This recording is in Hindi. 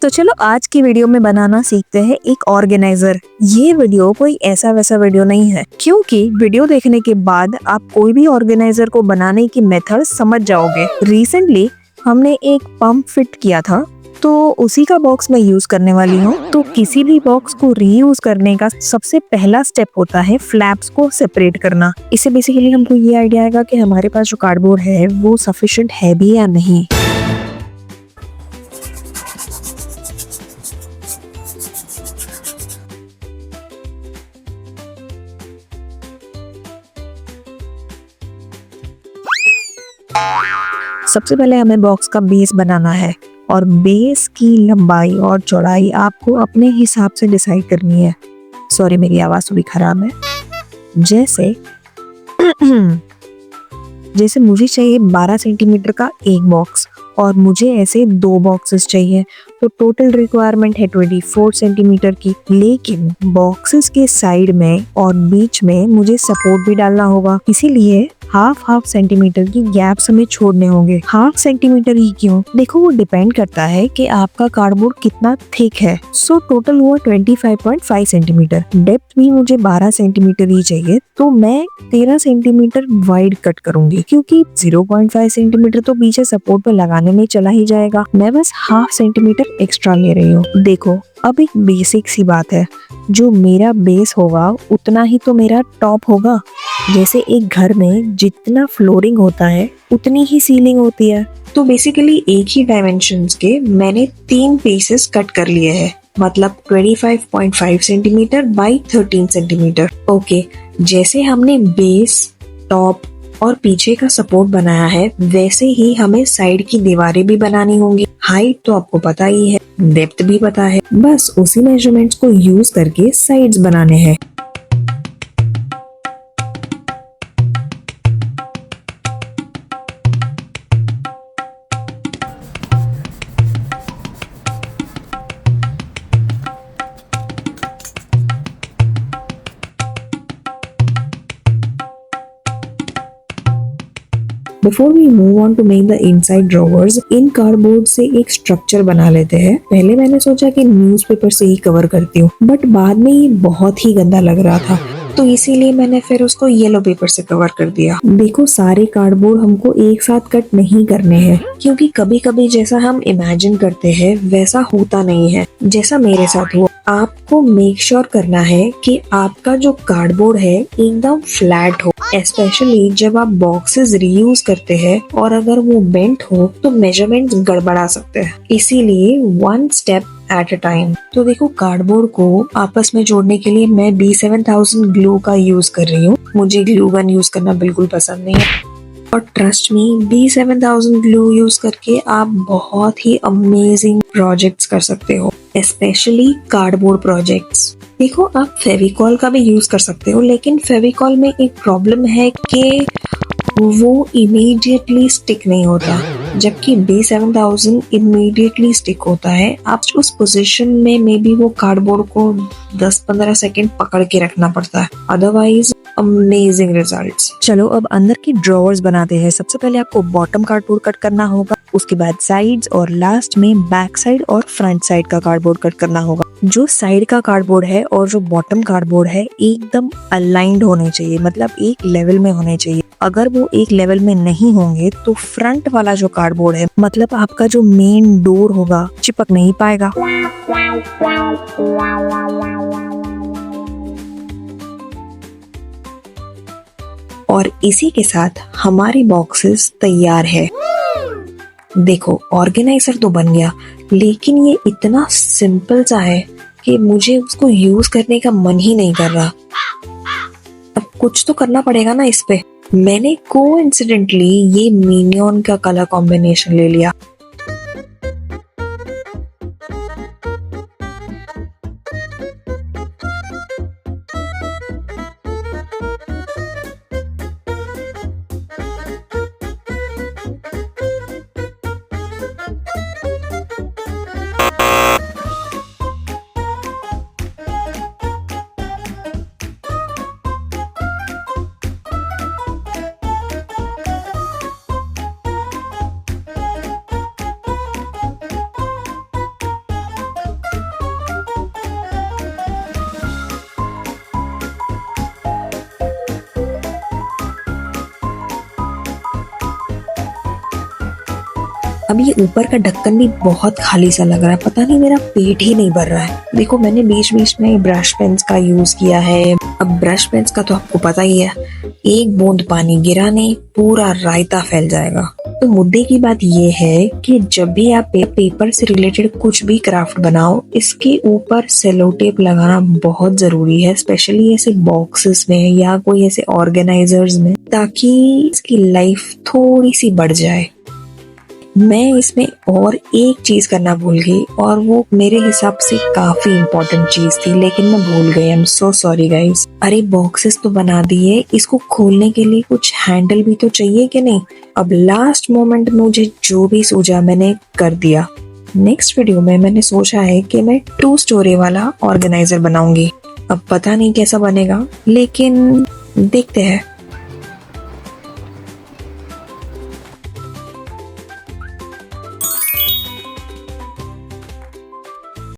तो चलो आज की वीडियो में बनाना सीखते हैं एक ऑर्गेनाइजर। ये वीडियो कोई ऐसा वैसा वीडियो नहीं है, क्योंकि वीडियो देखने के बाद आप कोई भी ऑर्गेनाइजर को बनाने की मेथड समझ जाओगे। रिसेंटली हमने एक पंप फिट किया था, तो उसी का बॉक्स मैं यूज करने वाली हूँ। तो किसी भी बॉक्स को रीयूज करने का सबसे पहला स्टेप होता है फ्लैप्स को सेपरेट करना। इससे बेसिकली हमको ये आइडिया आएगा कि हमारे पास जो कार्डबोर्ड है वो सफिशिएंट है भी या नहीं। सबसे पहले हमें बॉक्स का बेस बनाना है और बेस की लंबाई और चौड़ाई आपको अपने हिसाब से डिसाइड करनी है। सॉरी, मेरी आवाज थोड़ी खराब है। जैसे जैसे मुझे चाहिए 12 सेंटीमीटर का एक बॉक्स और मुझे ऐसे 2 बॉक्सेस चाहिए, तो टोटल रिक्वायरमेंट है 24 सेंटीमीटर की। लेकिन बॉक्सेस के साइड में और बीच में मुझे सपोर्ट भी डालना होगा, इसीलिए हाफ सेंटीमीटर की गैप्स हमें छोड़ने होंगे। हाफ सेंटीमीटर ही क्यों? देखो, वो डिपेंड करता है कि आपका कार्डबोर्ड कितना थिक है। सो टोटल हुआ 25.5 सेंटीमीटर। डेप्थ भी मुझे 12 सेंटीमीटर ही चाहिए, तो मैं 13 सेंटीमीटर वाइड कट करूंगी, क्योंकि 0.5 सेंटीमीटर तो पीछे सपोर्ट पे लगाने में चला ही जाएगा। मैं बस हाफ सेंटीमीटर एक्स्ट्रा ले रही हूँ। देखो, अब एक बेसिक सी बात है, जो मेरा बेस होगा उतना ही तो मेरा टॉप होगा। जैसे एक घर में जितना फ्लोरिंग होता है उतनी ही सीलिंग होती है। तो बेसिकली एक ही डायमेंशंस के मैंने 3 पीसेस कट कर लिए हैं, मतलब 25.5 सेंटीमीटर बाई 13 सेंटीमीटर। ओके, जैसे हमने बेस, टॉप और पीछे का सपोर्ट बनाया है, वैसे ही हमें साइड की दीवारें भी बनानी होंगी। हाइट तो आपको पता ही है, डेप्थ भी पता है, बस उसी मेजरमेंट्स को यूज करके साइड्स बनाने हैं। Before we move on to make the inside drawers, in cardboard से एक स्ट्रक्चर बना लेते हैं। पहले मैंने सोचा कि न्यूज़पेपर से ही कवर करती हूँ, बट बाद में ये बहुत ही गंदा लग रहा था, तो इसीलिए मैंने फिर उसको येलो पेपर से कवर कर दिया। देखो, सारे कार्डबोर्ड हमको एक साथ कट नहीं करने हैं, क्योंकि कभी कभी जैसा हम इमेजिन करते हैं वैसा होता नहीं है, जैसा मेरे साथ हुआ। आपको मेक श्योर करना है कि आपका जो कार्डबोर्ड है एकदम फ्लैट हो, स्पेशली जब आप बॉक्सेस रीयूज करते हैं, और अगर वो बेंट हो तो मेजरमेंट्स गड़बड़ा सकते हैं। इसीलिए 1 स्टेप एट अ टाइम। तो देखो, कार्डबोर्ड को आपस में जोड़ने के लिए मैं B7000 ग्लू का यूज कर रही हूँ। मुझे ग्लू गन यूज करना बिल्कुल पसंद नहीं है, और trust me, B7000 glue use करके आप बहुत ही अमेजिंग प्रोजेक्ट्स कर सकते हो, स्पेशली कार्डबोर्ड प्रोजेक्ट्स। देखो, आप फेविकॉल का भी यूज कर सकते हो, लेकिन फेविकॉल में एक प्रॉब्लम है कि वो इमीडिएटली स्टिक नहीं होता, जबकि B7000 इमीडिएटली स्टिक होता है। आप उस पोजीशन में मे बी वो कार्डबोर्ड को 10-15 सेकेंड पकड़ के रखना पड़ता है, अदरवाइज अमेजिंग रिजल्ट्स। चलो, अब अंदर की ड्रॉवर्स बनाते हैं। सबसे पहले आपको बॉटम कार्डबोर्ड कट करना होगा, उसके बाद साइड्स और लास्ट में बैक साइड और फ्रंट साइड का कार्डबोर्ड कट करना होगा। जो साइड का कार्डबोर्ड है और जो बॉटम कार्डबोर्ड है एकदम अलाइंड होने चाहिए, मतलब एक लेवल में होने चाहिए। अगर वो एक लेवल में नहीं होंगे तो फ्रंट वाला जो कार्डबोर्ड है, मतलब आपका जो मेन डोर होगा, चिपक नहीं पाएगा। और इसी के साथ हमारी बॉक्सेस तैयार है। देखो, ऑर्गेनाइजर तो बन गया, लेकिन ये इतना सिंपल सा है कि मुझे उसको यूज करने का मन ही नहीं कर रहा। अब कुछ तो करना पड़ेगा ना इस पे। मैंने कोइंसिडेंटली ये मिनियन का कलर कॉम्बिनेशन ले लिया। अब ये ऊपर का ढक्कन भी बहुत खाली सा लग रहा है, पता नहीं मेरा पेट ही नहीं भर रहा है। देखो मैंने बीच बीच में ब्रश पेन्स का यूज किया है। अब ब्रश पेन्स का तो आपको पता ही है, एक बूंद पानी गिरा नहीं पूरा रायता फैल जाएगा। तो मुद्दे की बात ये है कि जब भी आप पेपर से रिलेटेड कुछ भी क्राफ्ट बनाओ, इसके ऊपर सेलो टेप लगाना बहुत जरूरी है, स्पेशली ऐसे बॉक्सेस में या कोई ऐसे ऑर्गेनाइजर्स में, ताकि इसकी लाइफ थोड़ी सी बढ़ जाए। मैं इसमें और एक चीज करना भूल गई और वो मेरे हिसाब से काफी इम्पोर्टेंट चीज थी, लेकिन मैं भूल गई। I am so sorry guys. अरे बॉक्सेस तो बना दिए, इसको खोलने के लिए कुछ हैंडल भी तो चाहिए कि नहीं। अब लास्ट मोमेंट मुझे जो भी सूझा मैंने कर दिया। नेक्स्ट वीडियो में मैंने सोचा है कि मैं 2 स्टोरी वाला ऑर्गेनाइजर बनाऊंगी। अब पता नहीं कैसा बनेगा, लेकिन देखते हैं।